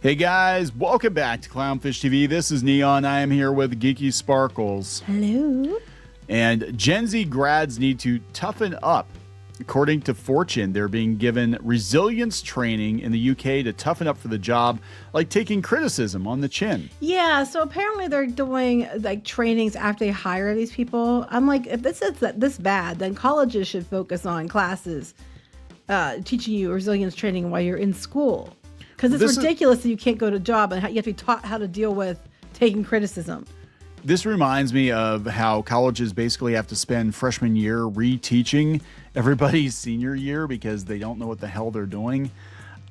Hey guys, welcome back to Clownfish TV. This is Kneon. I am here with Geeky Sparkles. Hello. And Gen Z grads need to toughen up. According to Fortune, they're being given resilience training in the UK to toughen up for the job, like taking criticism on the chin. Yeah, so apparently they're doing like trainings after they hire these people. I'm like, if this is this bad, then colleges should focus on classes teaching you resilience training while you're in school. Because it's ridiculous that you can't go to a job and you have to be taught how to deal with taking criticism. This reminds me of how colleges basically have to spend freshman year reteaching everybody's senior year because they don't know what the hell they're doing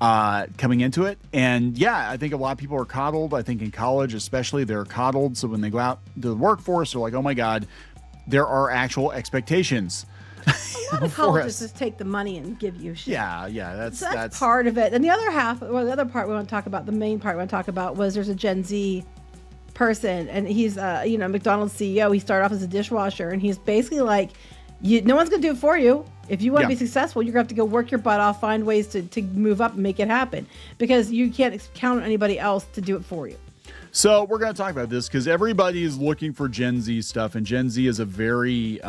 coming into it. And yeah, I think a lot of people are coddled. I think in college especially, they're coddled. So when they go out to the workforce, they're like, oh my God, there are actual expectations. A lot of colleges just take the money and give you shit. Yeah, that's part of it. And the other half, well, the other part we want to talk about, the main part we want to talk about was there's a Gen Z person, and he's McDonald's CEO. He started off as a dishwasher, and he's basically like, no one's gonna do it for you. If you want to be successful, you're gonna have to go work your butt off, find ways to move up and make it happen, because you can't count on anybody else to do it for you. So we're going to talk about this because everybody is looking for Gen Z stuff, and Gen Z is a very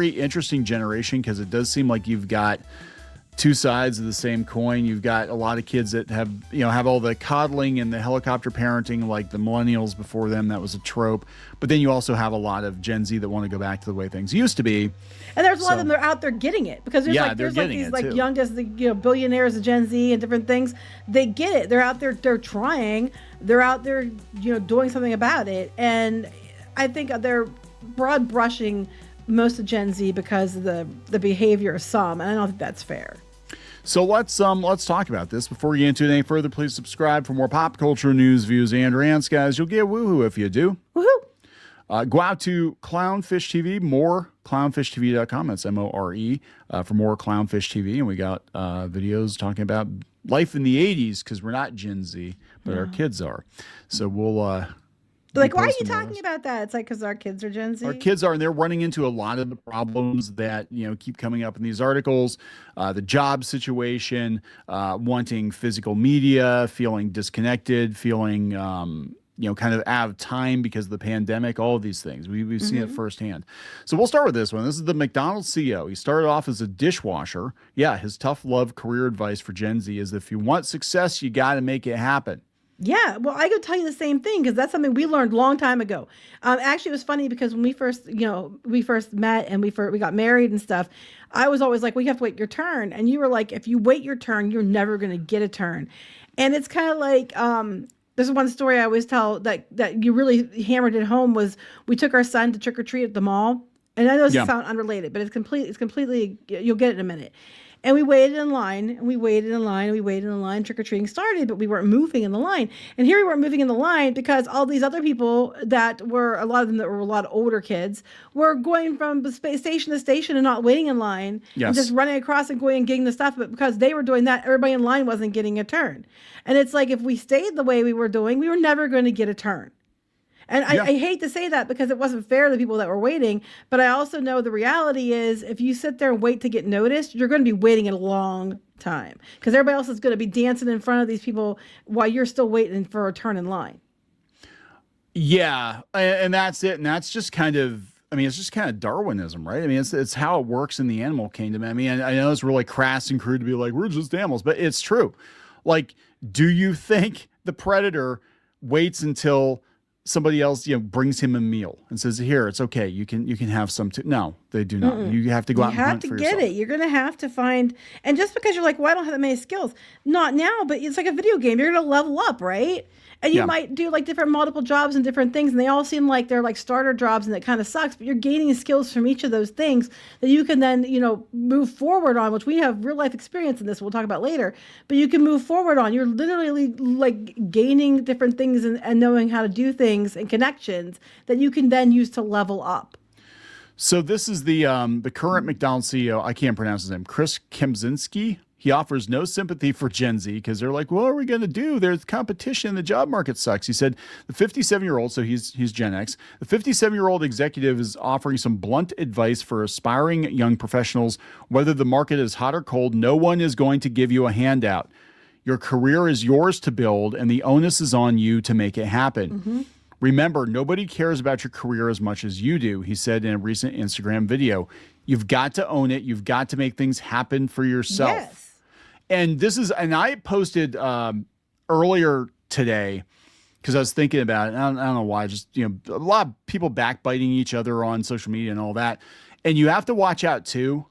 interesting generation because it does seem like you've got two sides of the same coin. You've got a lot of kids that have all the coddling and the helicopter parenting like the millennials before them. That was a trope. But then you also have a lot of Gen Z that want to go back to the way things used to be. And there's a lot of them that are out there getting it, because there's these youngest billionaires of Gen Z and different things. They get it. They're out there. They're trying. They're out there, doing something about it. And I think they're broad brushing most of Gen Z because of the behavior of some, and I don't think that's fair. So let's talk about this. Before we get into it any further, please subscribe for more pop culture news, views, and rants, guys. You'll get woohoo if you do. Woohoo! Go out to Clownfish TV, more clownfishtv.com. That's MORE for more Clownfish TV. And we got videos talking about life in the 80s because we're not Gen Z, but our kids are. So we'll... why are you talking about that? It's like because our kids are Gen Z. Our kids are, and they're running into a lot of the problems that keep coming up in these articles. The job situation, wanting physical media, feeling disconnected, feeling kind of out of time because of the pandemic. All of these things we've seen it firsthand. So we'll start with this one. This is the McDonald's CEO. He started off as a dishwasher. Yeah, his tough love career advice for Gen Z is if you want success, you got to make it happen. Yeah, well, I could tell you the same thing because that's something we learned a long time ago. Actually, it was funny because when we first met and we got married and stuff, I was always like, well, you have to wait your turn. And you were like, if you wait your turn, you're never going to get a turn. And it's kind of like, there's one story I always tell that you really hammered it home was we took our son to trick or treat at the mall. And I know this sounds unrelated, but it's completely, you'll get it in a minute. And we waited in line, and we waited in line, and we waited in line. Trick-or-treating started, but we weren't moving in the line. And here we weren't moving in the line because all these other people that were, a lot of them that were a lot of older kids, were going from station to station and not waiting in line. And just running across and going and getting the stuff. But because they were doing that, everybody in line wasn't getting a turn. And it's like if we stayed the way we were doing, we were never going to get a turn. And I hate to say that because it wasn't fair to the people that were waiting, but I also know the reality is if you sit there and wait to get noticed, you're going to be waiting a long time because everybody else is going to be dancing in front of these people while you're still waiting for a turn in line. Yeah, and that's it. And that's just kind of, it's just kind of Darwinism, right? It's how it works in the animal kingdom. I know it's really crass and crude to be like, we're just animals, but it's true. Like, do you think the predator waits until somebody else, brings him a meal and says, here, it's okay. You can have some too. No, they do not. You have to go out and hunt for yourself. You have to get it. You're going to have to find, and just because you're like, well, I don't have that many skills. Not now, but it's like a video game. You're going to level up, right? And you might do like different multiple jobs and different things. And they all seem like they're like starter jobs and it kind of sucks, but you're gaining skills from each of those things that you can then, move forward on, which we have real life experience in this. We'll talk about later, but you can move forward on. You're literally like gaining different things and knowing how to do things and connections that you can then use to level up. So this is the current McDonald's CEO. I can't pronounce his name. Chris Kempczynski. He offers no sympathy for Gen Z because they're like, what are we going to do? There's competition. The job market sucks. He said the 57-year-old, so he's Gen X, the 57-year-old executive is offering some blunt advice for aspiring young professionals. Whether the market is hot or cold, no one is going to give you a handout. Your career is yours to build, and the onus is on you to make it happen. Remember, nobody cares about your career as much as you do, he said in a recent Instagram video. You've got to own it. You've got to make things happen for yourself. Yes. And I posted earlier today, because I was thinking about it. I don't know why. Just, a lot of people backbiting each other on social media and all that. And you have to watch out too,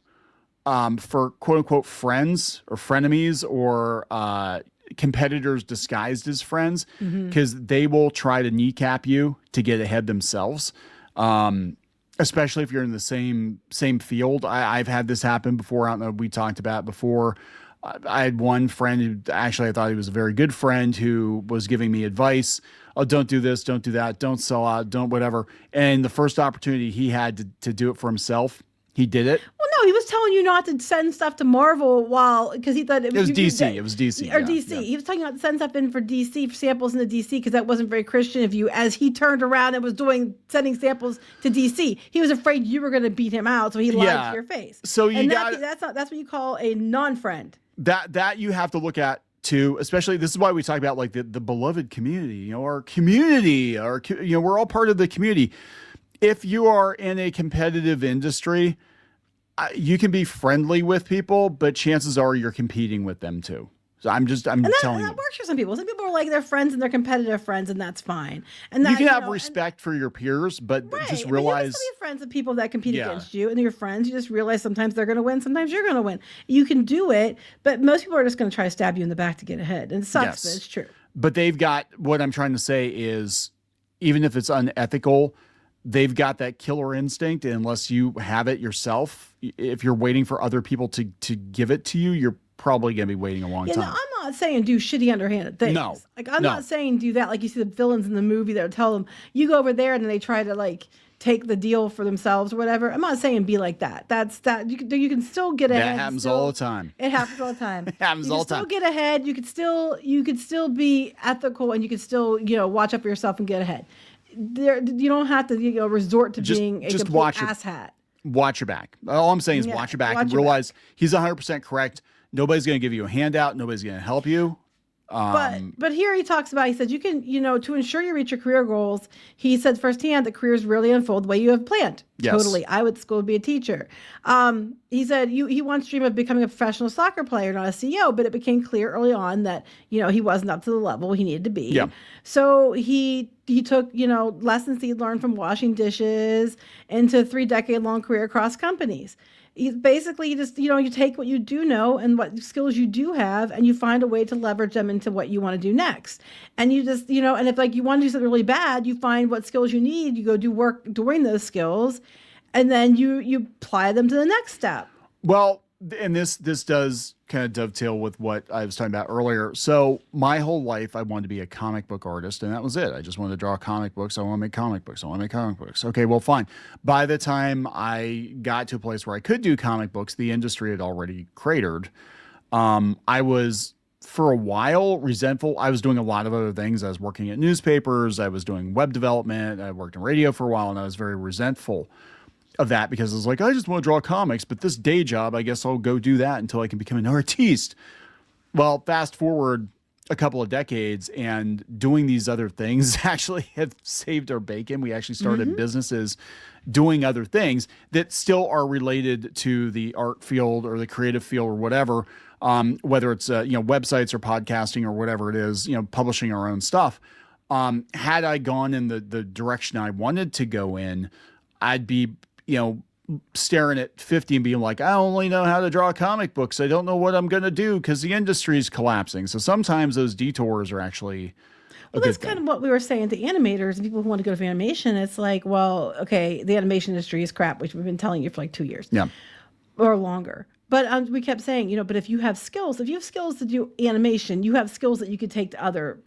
for quote unquote friends or frenemies or competitors disguised as friends, because they will try to kneecap you to get ahead themselves. Especially if you're in the same field. I've had this happen before. I don't know if we talked about it before. I had one friend who actually I thought he was a very good friend who was giving me advice. Oh, don't do this, don't do that, don't sell out, don't whatever. And the first opportunity he had to do it for himself, he did it. Well, no, he was telling you not to send stuff to Marvel because he thought it was DC. It was DC. Or DC. Yeah. He was telling you not to send stuff in for DC, for samples into DC, because that wasn't very Christian of you. As he turned around and was sending samples to DC, he was afraid you were going to beat him out, so he lied to your face. So that's what you call a non-friend. That you have to look at too, especially this is why we talk about like the beloved community, our community, we're all part of the community. If you are in a competitive industry, you can be friendly with people, but chances are you're competing with them too. So I'm telling you. That works for some people. Some people are like, they're friends and they're competitive friends, and that's fine. And you can have respect for your peers, but just realize. You can still be friends with people that compete against you, and your friends. You just realize sometimes they're going to win, sometimes you're going to win. You can do it, but most people are just going to try to stab you in the back to get ahead, and it sucks, but it's true. But they've got, what I'm trying to say is, even if it's unethical, they've got that killer instinct. And unless you have it yourself, if you're waiting for other people to give it to you, you're probably going to be waiting a long time. No, I'm not saying do shitty underhanded things. No. Like, I'm not saying do that. Like you see the villains in the movie that tell them, you go over there, and then they try to like take the deal for themselves or whatever. I'm not saying be like that. You can still get ahead. That happens all the time. It happens all the time. It happens all the time. You can still get ahead. You could still be ethical, and you could still, watch out for yourself and get ahead. You don't have to, resort to being a complete asshat. Watch your back. All I'm saying is watch your back and realize he's 100% correct. Nobody's going to give you a handout. Nobody's going to help you. But here he talks about, he said, you can, to ensure you reach your career goals, he said firsthand that careers really unfold the way you have planned. Yes. Totally. I would school to be a teacher. He said he once dreamed of becoming a professional soccer player, not a CEO, but it became clear early on that, he wasn't up to the level he needed to be. Yeah. So he took, lessons he learned from washing dishes into a 3-decade-long career across companies. Basically, you take what you do know and what skills you do have, and you find a way to leverage them into what you want to do next. And you just, and if like you want to do something really bad, you find what skills you need, you go do work during those skills, and then you apply them to the next step. Well, and this does kind of dovetail with what I was talking about earlier. So my whole life, I wanted to be a comic book artist, and that was it. I just wanted to draw comic books. I want to make comic books. I want to make comic books. Okay, well, fine. By the time I got to a place where I could do comic books, the industry had already cratered. I was, for a while, resentful. I was doing a lot of other things. I was working at newspapers. I was doing web development. I worked in radio for a while, and I was very resentful of that because I was like, I just want to draw comics, but this day job, I guess I'll go do that until I can become an artiste. Well, fast forward a couple of decades, and doing these other things actually have saved our bacon. We actually started businesses doing other things that still are related to the art field or the creative field or whatever, whether it's websites or podcasting or whatever it is, publishing our own stuff. Had I gone in the direction I wanted to go in, I'd be staring at 50 and being like, I only know how to draw comic books. I don't know what I'm going to do because the industry is collapsing. So sometimes those detours are actually that's kind of what we were saying to animators and people who want to go to animation. It's like, well, okay, the animation industry is crap, which we've been telling you for like 2 years or longer. But we kept saying, but if you have skills to do animation, you have skills that you could take to other,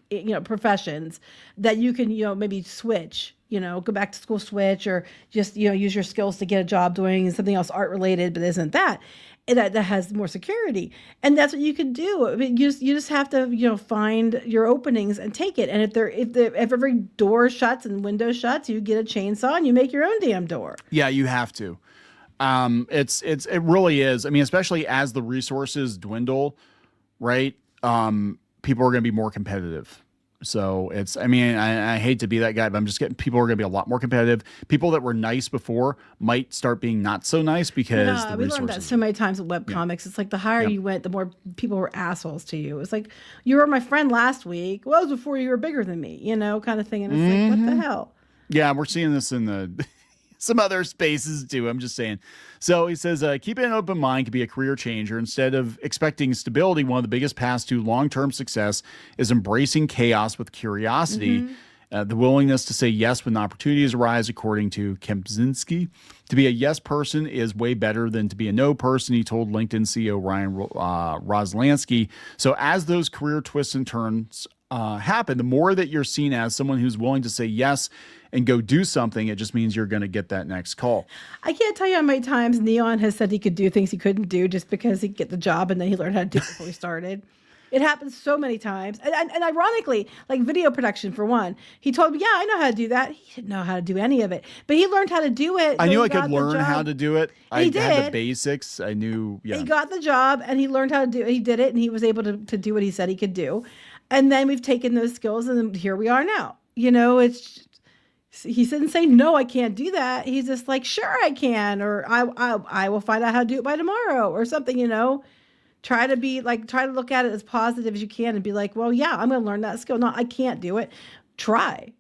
professions that you can, maybe switch, go back to school, switch, or just, use your skills to get a job doing something else art related, but isn't that. That has more security. And that's what you can do. I mean, you just have to, find your openings and take it. And if every door shuts and window shuts, you get a chainsaw and you make your own damn door. Yeah, you have to. It really is. I mean, especially as the resources dwindle, right? people are going to be more competitive. So it's, I mean, I hate to be that guy, but I'm just getting, people are going to be a lot more competitive. People that were nice before might start being not so nice because the we resources. learned that so many times with webcomics. It's like the higher Yep. you went, the more people were assholes to you. It's like, you were my friend last week. Well, it was before you were bigger than me, you know, kind of thing. And it's like, what the hell? Yeah, we're seeing this in the some other spaces too. I'm just saying. So he says, keeping an open mind can be a career changer. Instead of expecting stability, one of the biggest paths to long-term success is embracing chaos with curiosity. The willingness to say yes when opportunities arise, according to Kempczynski. To be a yes person is way better than to be a no person, he told LinkedIn CEO Ryan Roslansky. So as those career twists and turns happen, the more that you're seen as someone who's willing to say yes and go do something, it just means you're going to get that next call. I can't tell you how many times Kneon has said he could do things he couldn't do just because he'd get the job and then he learned how to do it before he started. It happens so many times. And ironically, like video production, for one, he told me, yeah, I know how to do that. He didn't know how to do any of it, but he learned how to do it. I knew I could learn how to do it. I had the basics. I knew, He got the job and he learned how to do it. He did it and he was able to do what he said he could do. And then we've taken those skills and here we are now. You know, he didn't say, no, I can't do that. He's just like, sure, I can, or I will find out how to do it by tomorrow or something, you know. Try to look at it as positive as you can and be like, well, yeah, I'm going to learn that skill. No, I can't do it. Try.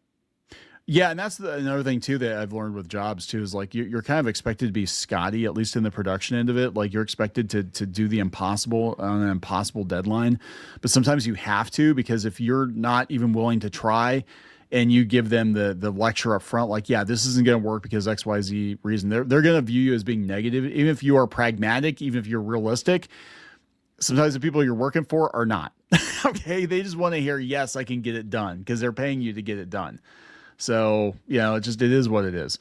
Yeah, and that's another thing too that I've learned with jobs too is like you're kind of expected to be Scotty, at least in the production end of it. Like you're expected to do the impossible on an impossible deadline, but sometimes you have to, because if you're not even willing to try and you give them the lecture up front, like, yeah, this isn't going to work because X, Y, Z reason, they're going to view you as being negative, even if you are pragmatic, even if you're realistic. Sometimes the people you're working for are not. Okay. They just want to hear, yes, I can get it done, because they're paying you to get it done. So, you know, it is what it is.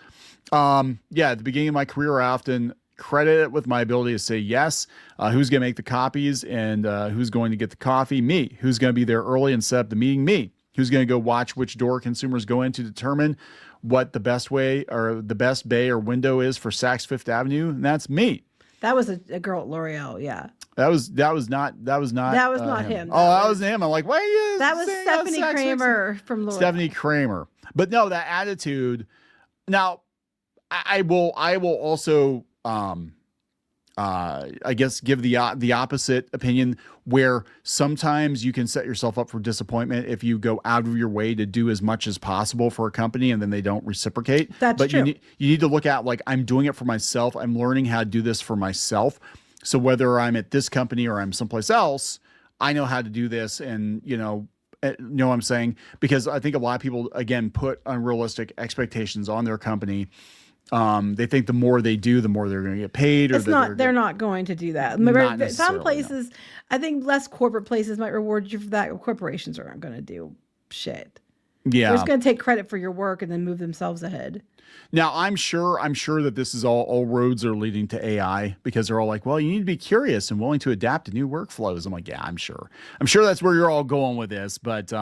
Yeah. At the beginning of my career, I often credit it with my ability to say yes. Who's going to make the copies and who's going to get the coffee? Me. Who's going to be there early and set up the meeting? Me. Who's going to go watch which door consumers go in to determine what the best way or the best bay or window is for Saks Fifth Avenue? And that's me. That was a girl at L'Oreal. Yeah. That was not him. That was him. I'm like, why are you? That was Stephanie Kramer from L'Oreal. Stephanie Kramer. But no, that attitude. Now, I will also, I guess, give the opposite opinion, where sometimes you can set yourself up for disappointment if you go out of your way to do as much as possible for a company and then they don't reciprocate. That's true. You need to look at, like, I'm doing it for myself. I'm learning how to do this for myself. So whether I'm at this company or I'm someplace else, I know how to do this. And, you know what I'm saying? Because I think a lot of people, again, put unrealistic expectations on their company. They think the more they do, the more they're going to get paid. Or they're not going to do that. Some places, no. I think less corporate places might reward you for that. Corporations aren't going to do shit. Yeah. They're just going to take credit for your work and then move themselves ahead. Now, I'm sure that this is all roads are leading to AI, because they're all like, well, you need to be curious and willing to adapt to new workflows. I'm like, yeah, I'm sure that's where you're all going with this. But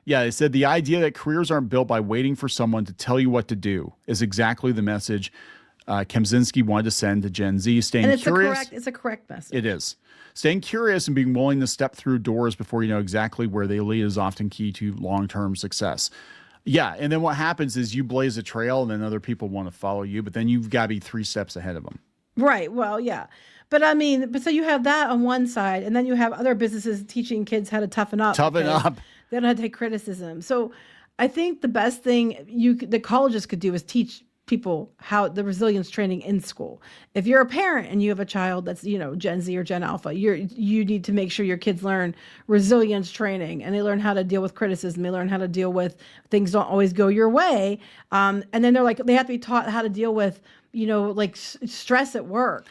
yeah, they said the idea that careers aren't built by waiting for someone to tell you what to do is exactly the message Kempczynski wanted to send to Gen Z. Staying curious. It's a correct message. It is. Staying curious and being willing to step through doors before you know exactly where they lead is often key to long-term success. Yeah, and then what happens is you blaze a trail and then other people want to follow you, but then you've got to be 3 steps ahead of them. Right. Well, yeah. But I mean, so you have that on one side, and then you have other businesses teaching kids how to toughen up. They don't know how to take criticism. So I think the best thing the colleges could do is teach people how the resilience training in school. If you're a parent and you have a child that's, you know, Gen Z or Gen Alpha, you need to make sure your kids learn resilience training, and they learn how to deal with criticism. They learn how to deal with things don't always go your way. And then they have to be taught how to deal with, you know, like stress at work.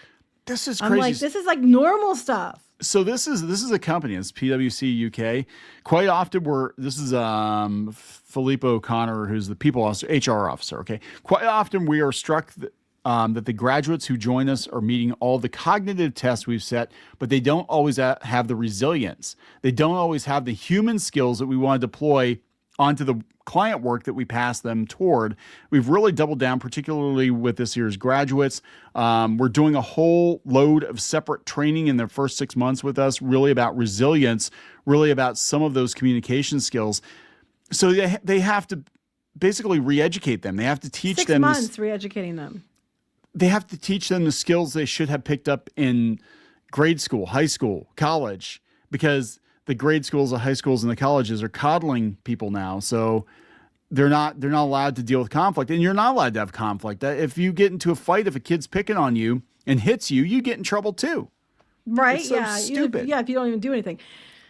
This is crazy. I'm like, this is like normal stuff. So this is a company. It's PwC UK. Quite often this is Philippe O'Connor, who's the people officer, HR officer. Okay. Quite often we are struck that the graduates who join us are meeting all the cognitive tests we've set, but they don't always have the resilience. They don't always have the human skills that we want to deploy onto the client work that we pass them toward. We've really doubled down, particularly with this year's graduates. We're doing a whole load of separate training in their first 6 months with us, really about resilience, really about some of those communication skills. So they have to basically re-educate them. They have to teach 6 them. months re-educating them. They have to teach them the skills they should have picked up in grade school, high school, college, because the grade schools, the high schools, and the colleges are coddling people now. So they're not allowed to deal with conflict, and you're not allowed to have conflict. If you get into a fight, if a kid's picking on you and hits you, you get in trouble too. Right? It's so Yeah. stupid. If you don't even do anything.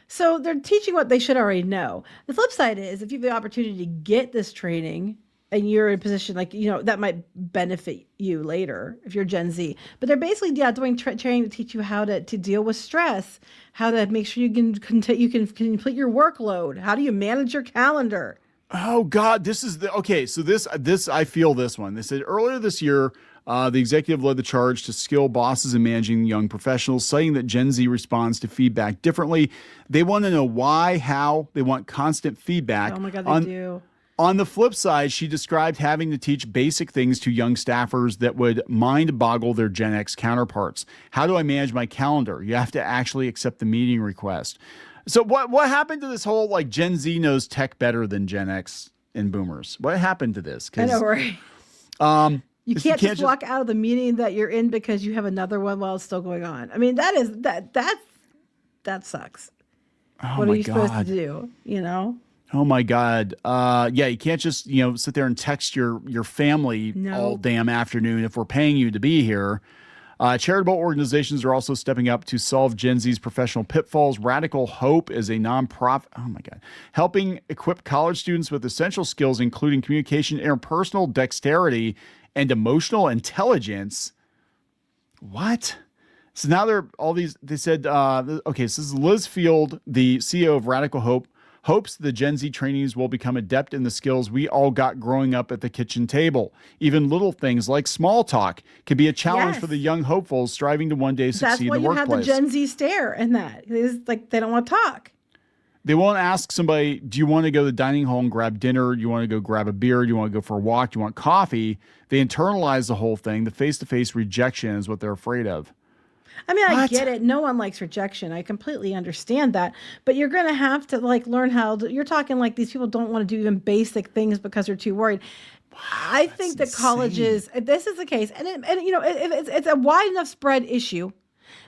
So they're teaching what they should already know. The flip side is if you have the opportunity to get this training and you're in a position that might benefit you later if you're Gen Z. But they're basically doing training to teach you how to deal with stress, how to make sure you can complete your workload. How do you manage your calendar? Oh God, this is okay. So this I feel this one. They said earlier this year, the executive led the charge to skill bosses in managing young professionals, citing that Gen Z responds to feedback differently. They want to know why, how. They want constant feedback. Oh my God, they do. On the flip side, she described having to teach basic things to young staffers that would mind boggle their Gen X counterparts. How do I manage my calendar? You have to actually accept the meeting request. So what happened to this whole like Gen Z knows tech better than Gen X and boomers? What happened to this? I know, right? You can't just walk out of the meeting that you're in because you have another one while it's still going on. I mean, that sucks. Oh, what are you supposed to do? You know? Oh my God. Yeah, you can't just, sit there and text your family all damn afternoon if we're paying you to be here. Charitable organizations are also stepping up to solve Gen Z's professional pitfalls. Radical Hope is a nonprofit, oh my God, helping equip college students with essential skills, including communication, interpersonal dexterity, and emotional intelligence. What? So now they said, okay, so this is Liz Field, the CEO of Radical Hope, hopes the Gen Z trainees will become adept in the skills we all got growing up at the kitchen table. Even little things like small talk can be a challenge for the young hopefuls striving to one day succeed in the workplace. That's why you have the Gen Z stare in that. It's like they don't want to talk. They won't ask somebody, do you want to go to the dining hall and grab dinner? Do you want to go grab a beer? Do you want to go for a walk? Do you want coffee? They internalize the whole thing. The face-to-face rejection is what they're afraid of. I mean, I get it. No one likes rejection. I completely understand that. But you're going to have to learn how to, you're talking like these people don't want to do even basic things because they're too worried. I think that colleges, this is the case. And it's a wide enough spread issue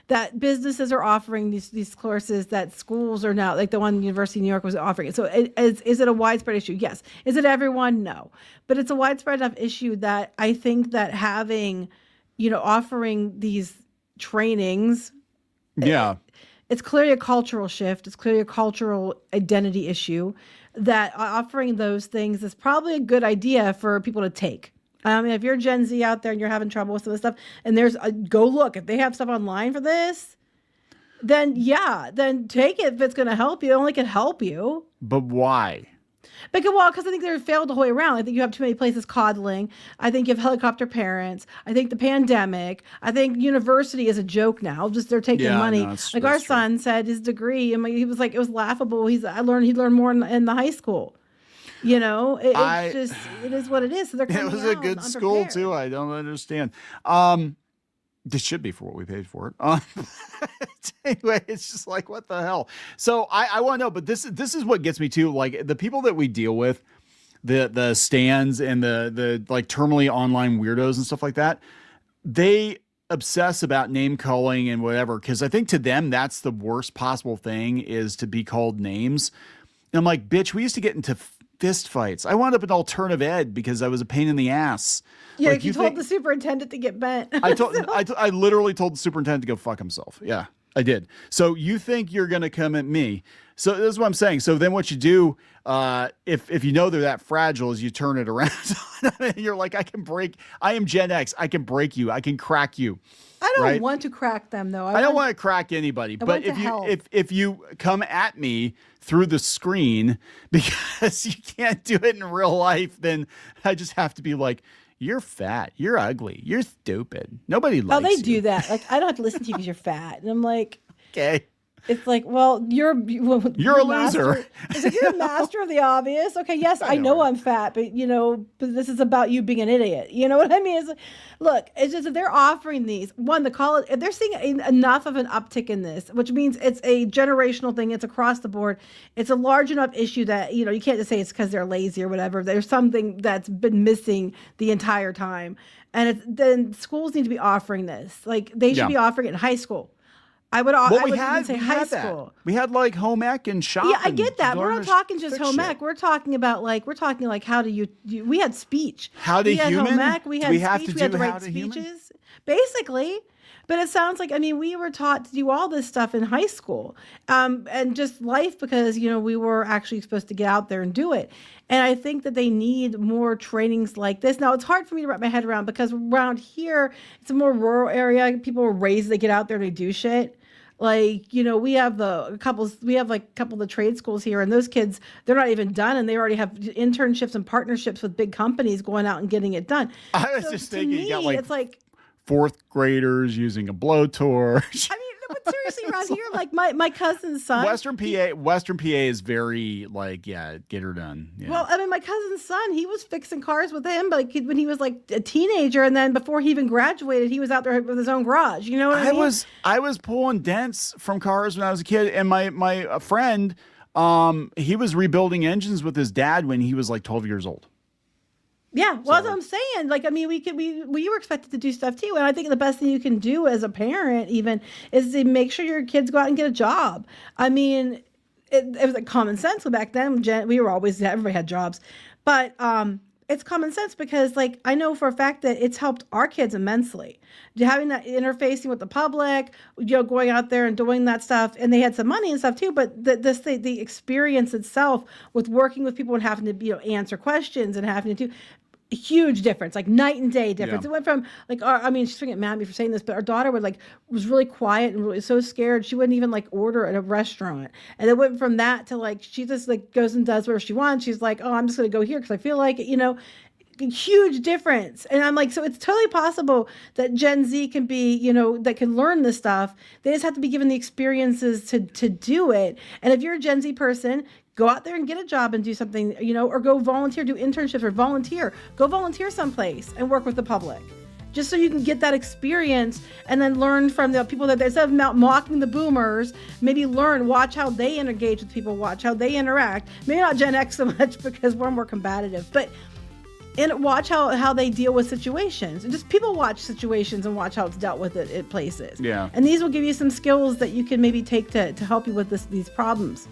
that businesses are offering these courses that schools are now, like the one University of New York was offering it. So is it a widespread issue? Yes. Is it everyone? No. But it's a widespread enough issue that I think that having, offering these trainings, it's clearly a cultural shift. It's clearly a cultural identity issue that offering those things is probably a good idea for people to take. If you're Gen Z out there and you're having trouble with some of this stuff, and go look, if they have stuff online for this, then take it if it's going to help you. It only can help you. But why? Because I think they're failed the whole way around. I think you have too many places coddling. I think you have helicopter parents. I think the pandemic. I think university is a joke now. Just they're taking money. No, our son said his degree, and he was like, it was laughable. He learned more in the high school. It is what it is. So they're coming out. It was a good school too. I don't understand. This should be for what we paid for it. Anyway, it's just like, what the hell? So I want to know, but this is what gets me too. Like the people that we deal with, the stands and the like terminally online weirdos and stuff like that, they obsess about name calling and whatever. Cause I think to them, that's the worst possible thing is to be called names. And I'm like, bitch, we used to get into fist fights. I wound up in alternative ed because I was a pain in the ass. Yeah, like, you told the superintendent to get bent. I literally told the superintendent to go fuck himself. Yeah, I did. So you think you're going to come at me. So this is what I'm saying. So then what you do, if you know they're that fragile, is you turn it around. You're like, I am Gen X. I can break you. I can crack you. I don't want to crack them though. I don't want to crack anybody. But if you come at me through the screen because you can't do it in real life, then I just have to be like, you're fat, you're ugly, you're stupid. Nobody likes you. Oh, they do that. Like, I don't have to listen to you because you're fat. And I'm like, okay. It's like, well, you're a loser. It's like, you're a master of the obvious. Okay, yes, I know I'm fat, but but this is about you being an idiot. You know what I mean? It's like, look, it's just that they're offering these. One, the college, they're seeing enough of an uptick in this, which means it's a generational thing. It's across the board. It's a large enough issue that you can't just say it's because they're lazy or whatever. There's something that's been missing the entire time, and then schools need to be offering this. Like they should be offering it in high school. I would even say high school. We had like home ec and shop. Yeah, I get that. We're not talking just home ec. We're talking like how do you we had speech. We had home ec, we had speech, we had to write speeches. Basically. But it sounds like, we were taught to do all this stuff in high school, and just life because, we were actually supposed to get out there and do it. And I think that they need more trainings like this. Now, it's hard for me to wrap my head around because around here, it's a more rural area. People are raised, they get out there and they do shit. Like, we have a couple of the trade schools here, and those kids, they're not even done, and they already have internships and partnerships with big companies going out and getting it done. I was just thinking, me, it's like fourth graders using a blowtorch. But seriously, around here, like my cousin's son. Western PA is very get her done. Yeah. Well, my cousin's son, he was fixing cars with him, but when he was like a teenager, and then before he even graduated, he was out there with his own garage. You know what I mean? I was pulling dents from cars when I was a kid, and my friend, he was rebuilding engines with his dad when he was like 12 years old. Yeah, well, that's what I'm saying. We were expected to do stuff too, and I think the best thing you can do as a parent even is to make sure your kids go out and get a job. It was like common sense back then. Everybody had jobs, but it's common sense because I know for a fact that it's helped our kids immensely. Having that interfacing with the public, going out there and doing that stuff, and they had some money and stuff too. But the experience itself with working with people and having to answer questions and having to do. Huge difference, like night and day difference. Yeah. It went from she's gonna get mad at me for saying this, but our daughter was really quiet and really so scared she wouldn't even order at a restaurant. And it went from that to she just goes and does whatever she wants. She's like, oh, I'm just gonna go here because I feel like it. Huge difference. And I'm like, so it's totally possible that Gen Z can be, that can learn this stuff. They just have to be given the experiences to do it. And if you're a Gen Z person, go out there and get a job and do something, or go volunteer, do internships or go volunteer someplace and work with the public. Just so you can get that experience and then learn from the people that instead of mocking the boomers, maybe watch how they engage with people, watch how they interact. Maybe not Gen X so much because we're more combative, but watch how they deal with situations. And just people watch situations and watch how it's dealt with at places. Yeah. And these will give you some skills that you can maybe take to help you with these problems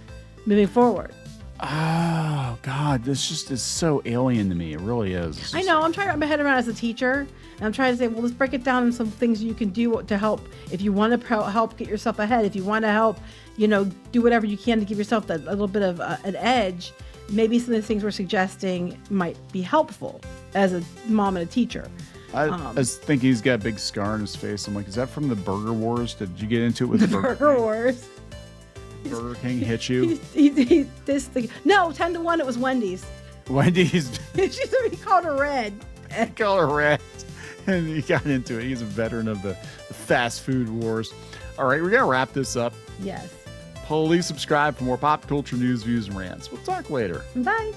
moving forward. Oh, God, this just is so alien to me. It really is. I know. I'm trying to wrap my head around as a teacher. And I'm trying to say, well, let's break it down in some things you can do to help. If you want to help get yourself ahead, if you want to help, do whatever you can to give yourself a little bit of an edge, maybe some of the things we're suggesting might be helpful as a mom and a teacher. I was thinking he's got a big scar on his face. I'm like, is that from the Burger Wars? Did you get into it with the Burger Wars? Burger King hit you? No, 10-1, it was Wendy's. Wendy's. He called her Red. He called her Red. And he got into it. He's a veteran of the fast food wars. All right, we're going to wrap this up. Yes. Please subscribe for more pop culture news, views, and rants. We'll talk later. Bye.